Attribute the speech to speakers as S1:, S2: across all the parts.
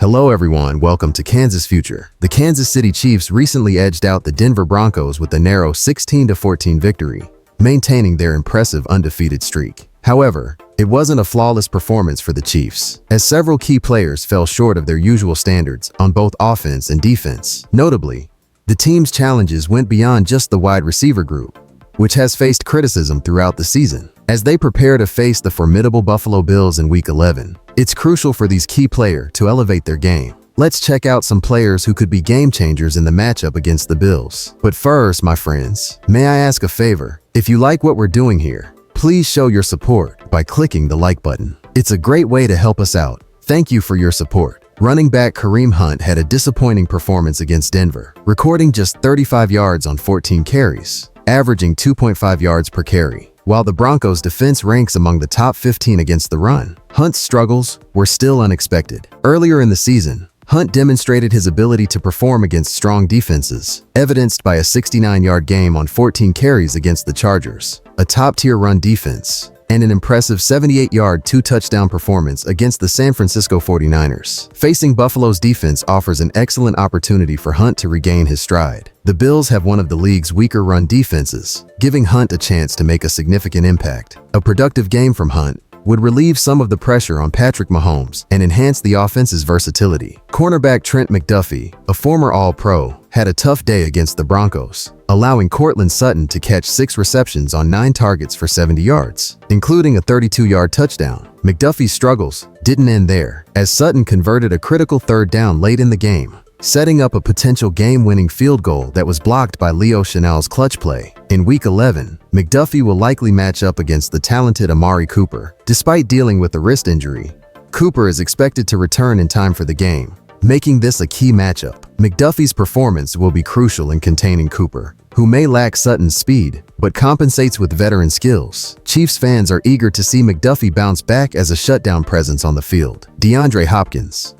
S1: Hello everyone, welcome to Kansas Future. The Kansas City Chiefs recently edged out the Denver Broncos with a narrow 16-14 victory, maintaining their impressive undefeated streak. However, it wasn't a flawless performance for the Chiefs, as several key players fell short of their usual standards on both offense and defense. Notably, the team's challenges went beyond just the wide receiver group, which has faced criticism throughout the season. As they prepare to face the formidable Buffalo Bills in Week 11, it's crucial for these key players to elevate their game. Let's check out some players who could be game changers in the matchup against the Bills. But first, my friends, may I ask a favor? If you like what we're doing here, please show your support by clicking the like button. It's a great way to help us out. Thank you for your support. Running back Kareem Hunt had a disappointing performance against Denver, recording just 35 yards on 14 carries, averaging 2.5 yards per carry. While the Broncos' defense ranks among the top 15 against the run, Hunt's struggles were still unexpected. Earlier in the season, Hunt demonstrated his ability to perform against strong defenses, evidenced by a 69-yard game on 14 carries against the Chargers, a top-tier run defense, and an impressive 78-yard, two-touchdown performance against the San Francisco 49ers. Facing Buffalo's defense offers an excellent opportunity for Hunt to regain his stride. The Bills have one of the league's weaker run defenses, giving Hunt a chance to make a significant impact. A productive game from Hunt would relieve some of the pressure on Patrick Mahomes and enhance the offense's versatility. Cornerback Trent McDuffie, a former All-Pro, had a tough day against the Broncos, allowing Courtland Sutton to catch 6 receptions on 9 targets for 70 yards, including a 32-yard touchdown. McDuffie's struggles didn't end there, as Sutton converted a critical third down late in the game, setting up a potential game-winning field goal that was blocked by Leo Chenal's clutch play. In Week 11, McDuffie will likely match up against the talented Amari Cooper. Despite dealing with a wrist injury, Cooper is expected to return in time for the game, making this a key matchup. McDuffie's performance will be crucial in containing Cooper, who may lack Sutton's speed, but compensates with veteran skills. Chiefs fans are eager to see McDuffie bounce back as a shutdown presence on the field. DeAndre Hopkins,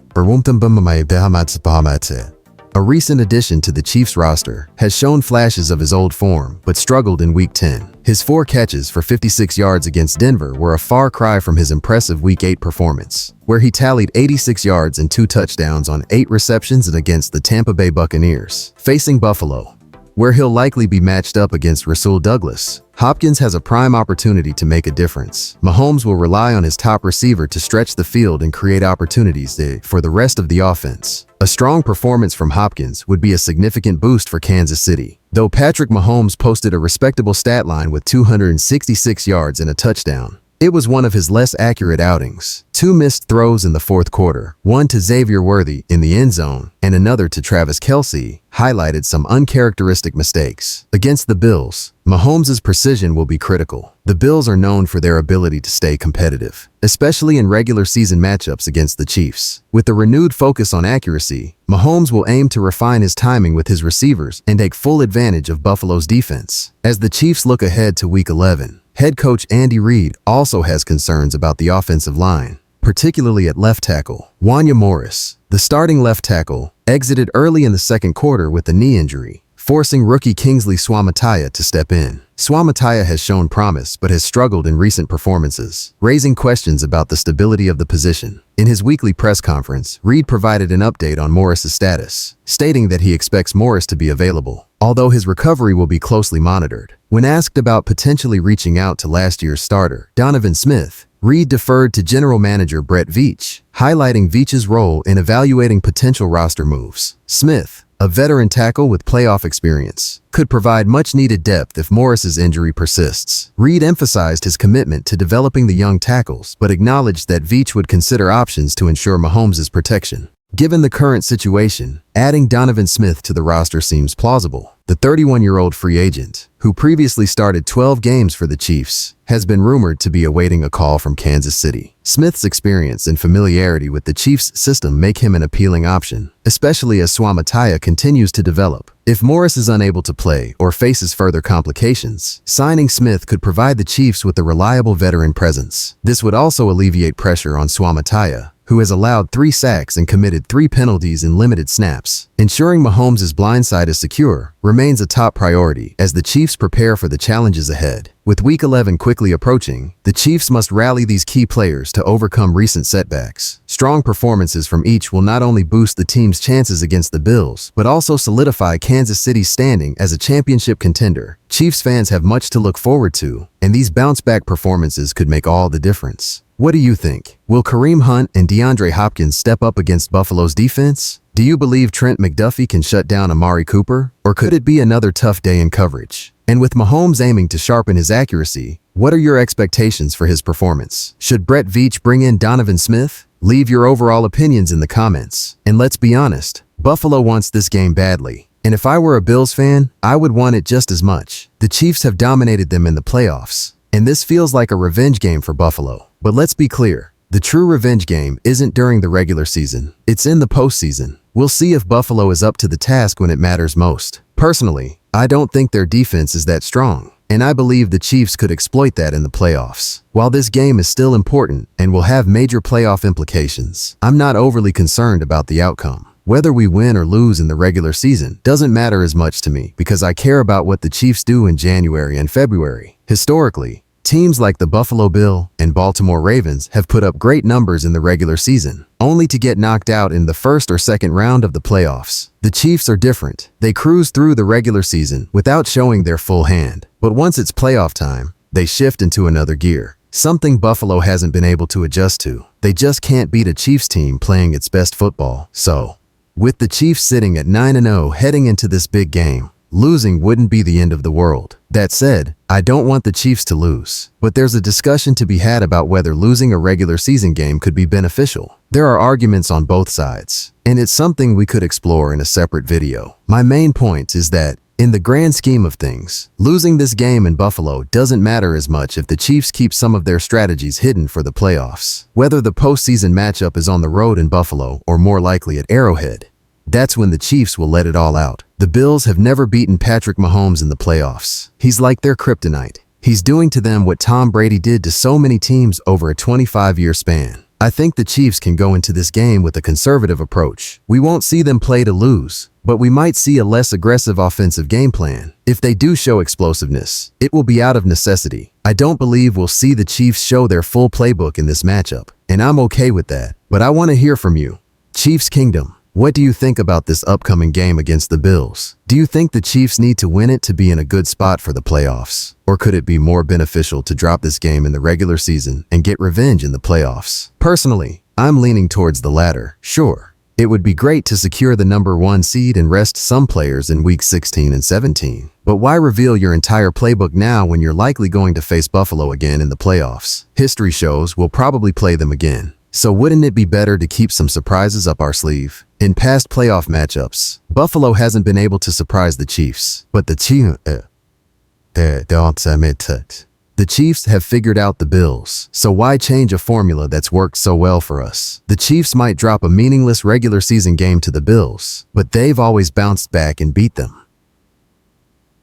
S1: a recent addition to the Chiefs roster, has shown flashes of his old form but struggled in Week 10. His 4 catches for 56 yards against Denver were a far cry from his impressive Week 8 performance, where he tallied 86 yards and 2 touchdowns on 8 receptions against the Tampa Bay Buccaneers. Facing Buffalo, where he'll likely be matched up against Rasul Douglas, Hopkins has a prime opportunity to make a difference. Mahomes will rely on his top receiver to stretch the field and create opportunities for the rest of the offense. A strong performance from Hopkins would be a significant boost for Kansas City. Though Patrick Mahomes posted a respectable stat line with 266 yards and a touchdown, it was one of his less accurate outings. 2 missed throws in the fourth quarter, one to Xavier Worthy in the end zone and another to Travis Kelce, highlighted some uncharacteristic mistakes. Against the Bills, Mahomes' precision will be critical. The Bills are known for their ability to stay competitive, especially in regular season matchups against the Chiefs. With a renewed focus on accuracy, Mahomes will aim to refine his timing with his receivers and take full advantage of Buffalo's defense. As the Chiefs look ahead to Week 11, head coach Andy Reid also has concerns about the offensive line, particularly at left tackle. Wanya Morris, the starting left tackle, exited early in the second quarter with a knee injury, forcing rookie Kingsley Suamataia to step in. Suamataia has shown promise but has struggled in recent performances, raising questions about the stability of the position. In his weekly press conference, Reid provided an update on Morris's status, stating that he expects Morris to be available, although his recovery will be closely monitored. When asked about potentially reaching out to last year's starter, Donovan Smith, Reid deferred to general manager Brett Veach, highlighting Veach's role in evaluating potential roster moves. Smith, a veteran tackle with playoff experience, could provide much-needed depth if Morris's injury persists. Reid emphasized his commitment to developing the young tackles, but acknowledged that Veach would consider options to ensure Mahomes' protection. Given the current situation, adding Donovan Smith to the roster seems plausible. The 31-year-old free agent, who previously started 12 games for the Chiefs, has been rumored to be awaiting a call from Kansas City. Smith's experience and familiarity with the Chiefs' system make him an appealing option, especially as Suamataia continues to develop. If Morris is unable to play or faces further complications, signing Smith could provide the Chiefs with a reliable veteran presence. This would also alleviate pressure on Suamataia, who has allowed 3 sacks and committed 3 penalties in limited snaps. Ensuring Mahomes' blind side is secure remains a top priority as the Chiefs prepare for the challenges ahead. With Week 11 quickly approaching, the Chiefs must rally these key players to overcome recent setbacks. Strong performances from each will not only boost the team's chances against the Bills, but also solidify Kansas City's standing as a championship contender. Chiefs fans have much to look forward to, and these bounce-back performances could make all the difference. What do you think? Will Kareem Hunt and DeAndre Hopkins step up against Buffalo's defense? Do you believe Trent McDuffie can shut down Amari Cooper? Or could it be another tough day in coverage? And with Mahomes aiming to sharpen his accuracy, what are your expectations for his performance? Should Brett Veach bring in Donovan Smith? Leave your overall opinions in the comments. And let's be honest, Buffalo wants this game badly. And if I were a Bills fan, I would want it just as much. The Chiefs have dominated them in the playoffs, and this feels like a revenge game for Buffalo. But let's be clear, the true revenge game isn't during the regular season. It's in the postseason. We'll see if Buffalo is up to the task when it matters most. Personally, I don't think their defense is that strong, and I believe the Chiefs could exploit that in the playoffs. While this game is still important and will have major playoff implications, I'm not overly concerned about the outcome. Whether we win or lose in the regular season doesn't matter as much to me because I care about what the Chiefs do in January and February. Historically, teams like the Buffalo Bills and Baltimore Ravens have put up great numbers in the regular season, only to get knocked out in the first or second round of the playoffs. The Chiefs are different. They cruise through the regular season without showing their full hand. But once it's playoff time, they shift into another gear, something Buffalo hasn't been able to adjust to. They just can't beat a Chiefs team playing its best football. So, with the Chiefs sitting at 9-0 heading into this big game, losing wouldn't be the end of the world. That said, I don't want the Chiefs to lose, but there's a discussion to be had about whether losing a regular season game could be beneficial. There are arguments on both sides, and it's something we could explore in a separate video. My main point is that, in the grand scheme of things, losing this game in Buffalo doesn't matter as much if the Chiefs keep some of their strategies hidden for the playoffs. Whether the postseason matchup is on the road in Buffalo or more likely at Arrowhead, that's when the Chiefs will let it all out. The Bills have never beaten Patrick Mahomes in the playoffs. He's like their kryptonite. He's doing to them what Tom Brady did to so many teams over a 25-year span. I think the Chiefs can go into this game with a conservative approach. We won't see them play to lose, but we might see a less aggressive offensive game plan. If they do show explosiveness, it will be out of necessity. I don't believe we'll see the Chiefs show their full playbook in this matchup, and I'm okay with that. But I want to hear from you. Chiefs Kingdom, what do you think about this upcoming game against the Bills? Do you think the Chiefs need to win it to be in a good spot for the playoffs? Or could it be more beneficial to drop this game in the regular season and get revenge in the playoffs? Personally, I'm leaning towards the latter. Sure, it would be great to secure the number 1 seed and rest some players in week 16 and 17. But why reveal your entire playbook now when you're likely going to face Buffalo again in the playoffs? History shows we'll probably play them again. So wouldn't it be better to keep some surprises up our sleeve? In past playoff matchups, Buffalo hasn't been able to surprise the Chiefs, but the Chiefs have figured out the Bills, so why change a formula that's worked so well for us? The Chiefs might drop a meaningless regular season game to the Bills, but they've always bounced back and beat them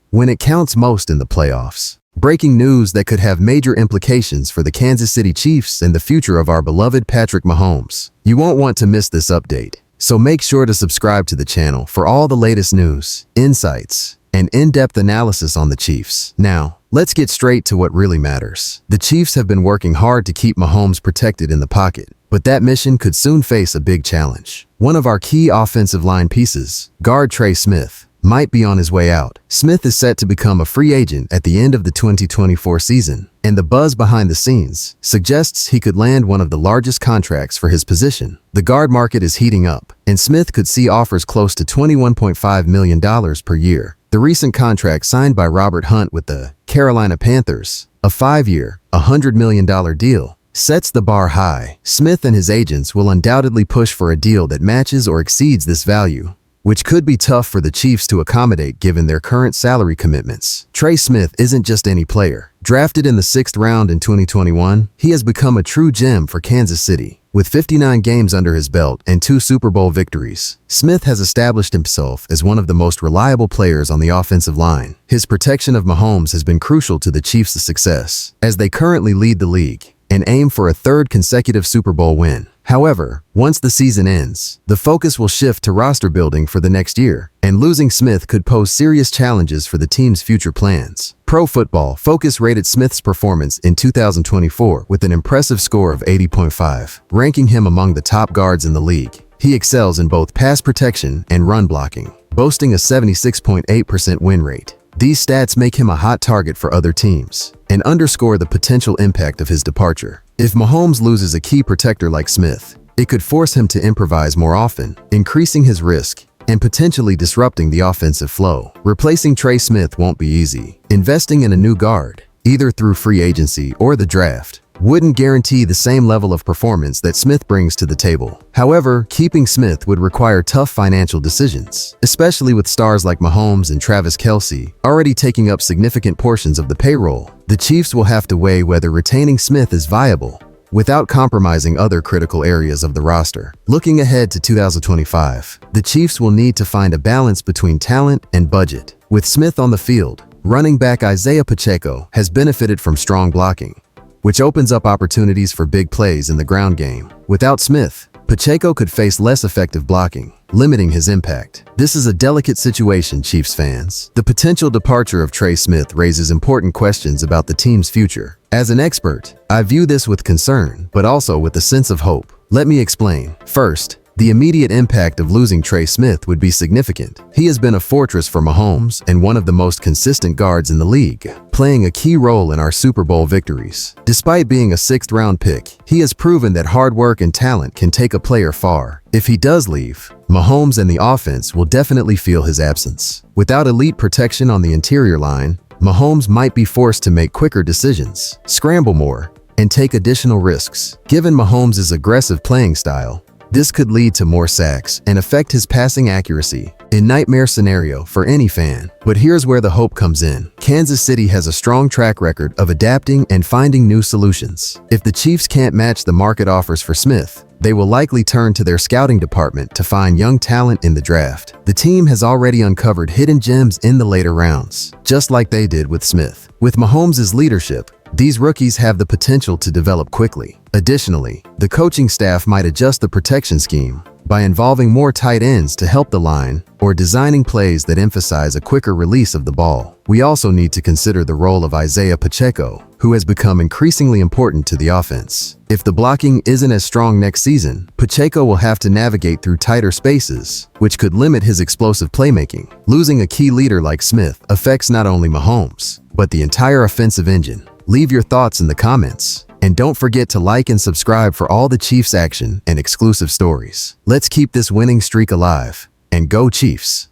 S1: when it counts most in the playoffs. Breaking news that could have major implications for the Kansas City Chiefs and the future of our beloved Patrick Mahomes. You won't want to miss this update, so make sure to subscribe to the channel for all the latest news, insights, and in-depth analysis on the Chiefs. Now, let's get straight to what really matters. The Chiefs have been working hard to keep Mahomes protected in the pocket, but that mission could soon face a big challenge. One of our key offensive line pieces, guard Trey Smith, might be on his way out. Smith is set to become a free agent at the end of the 2024 season, and the buzz behind the scenes suggests he could land one of the largest contracts for his position. The guard market is heating up, and Smith could see offers close to $21.5 million per year. The recent contract signed by Robert Hunt with the Carolina Panthers, a 5-year, $100 million deal, sets the bar high. Smith and his agents will undoubtedly push for a deal that matches or exceeds this value, which could be tough for the Chiefs to accommodate given their current salary commitments. Trey Smith isn't just any player. Drafted in the 6th round in 2021, he has become a true gem for Kansas City. With 59 games under his belt and 2 Super Bowl victories, Smith has established himself as one of the most reliable players on the offensive line. His protection of Mahomes has been crucial to the Chiefs' success, as they currently lead the league and aim for a 3rd consecutive Super Bowl win. However, once the season ends, the focus will shift to roster building for the next year, and losing Smith could pose serious challenges for the team's future plans. Pro Football Focus rated Smith's performance in 2024 with an impressive score of 80.5, ranking him among the top guards in the league. He excels in both pass protection and run blocking, boasting a 76.8% win rate. These stats make him a hot target for other teams and underscore the potential impact of his departure. If Mahomes loses a key protector like Smith, it could force him to improvise more often, increasing his risk and potentially disrupting the offensive flow. Replacing Trey Smith won't be easy. Investing in a new guard, either through free agency or the draft, wouldn't guarantee the same level of performance that Smith brings to the table. However, keeping Smith would require tough financial decisions, especially with stars like Mahomes and Travis Kelce already taking up significant portions of the payroll. The Chiefs will have to weigh whether retaining Smith is viable without compromising other critical areas of the roster. Looking ahead to 2025, the Chiefs will need to find a balance between talent and budget. With Smith on the field, running back Isaiah Pacheco has benefited from strong blocking, which opens up opportunities for big plays in the ground game. Without Smith, Pacheco could face less effective blocking, limiting his impact. This is a delicate situation, Chiefs fans. The potential departure of Trey Smith raises important questions about the team's future. As an expert, I view this with concern, but also with a sense of hope. Let me explain. First, the immediate impact of losing Trey Smith would be significant. He has been a fortress for Mahomes and one of the most consistent guards in the league, playing a key role in our Super Bowl victories. Despite being a sixth-round pick, he has proven that hard work and talent can take a player far. If he does leave, Mahomes and the offense will definitely feel his absence. Without elite protection on the interior line, Mahomes might be forced to make quicker decisions, scramble more, and take additional risks. Given Mahomes' aggressive playing style, this could lead to more sacks and affect his passing accuracy. A nightmare scenario for any fan. But here's where the hope comes in. Kansas City has a strong track record of adapting and finding new solutions. If the Chiefs can't match the market offers for Smith, they will likely turn to their scouting department to find young talent in the draft. The team has already uncovered hidden gems in the later rounds, just like they did with Smith. With Mahomes' leadership, these rookies have the potential to develop quickly. Additionally, the coaching staff might adjust the protection scheme by involving more tight ends to help the line or designing plays that emphasize a quicker release of the ball. We also need to consider the role of Isaiah Pacheco, who has become increasingly important to the offense. If the blocking isn't as strong next season, Pacheco will have to navigate through tighter spaces, which could limit his explosive playmaking. Losing a key leader like Smith affects not only Mahomes, but the entire offensive engine. Leave your thoughts in the comments. And don't forget to like and subscribe for all the Chiefs action and exclusive stories. Let's keep this winning streak alive. And go Chiefs!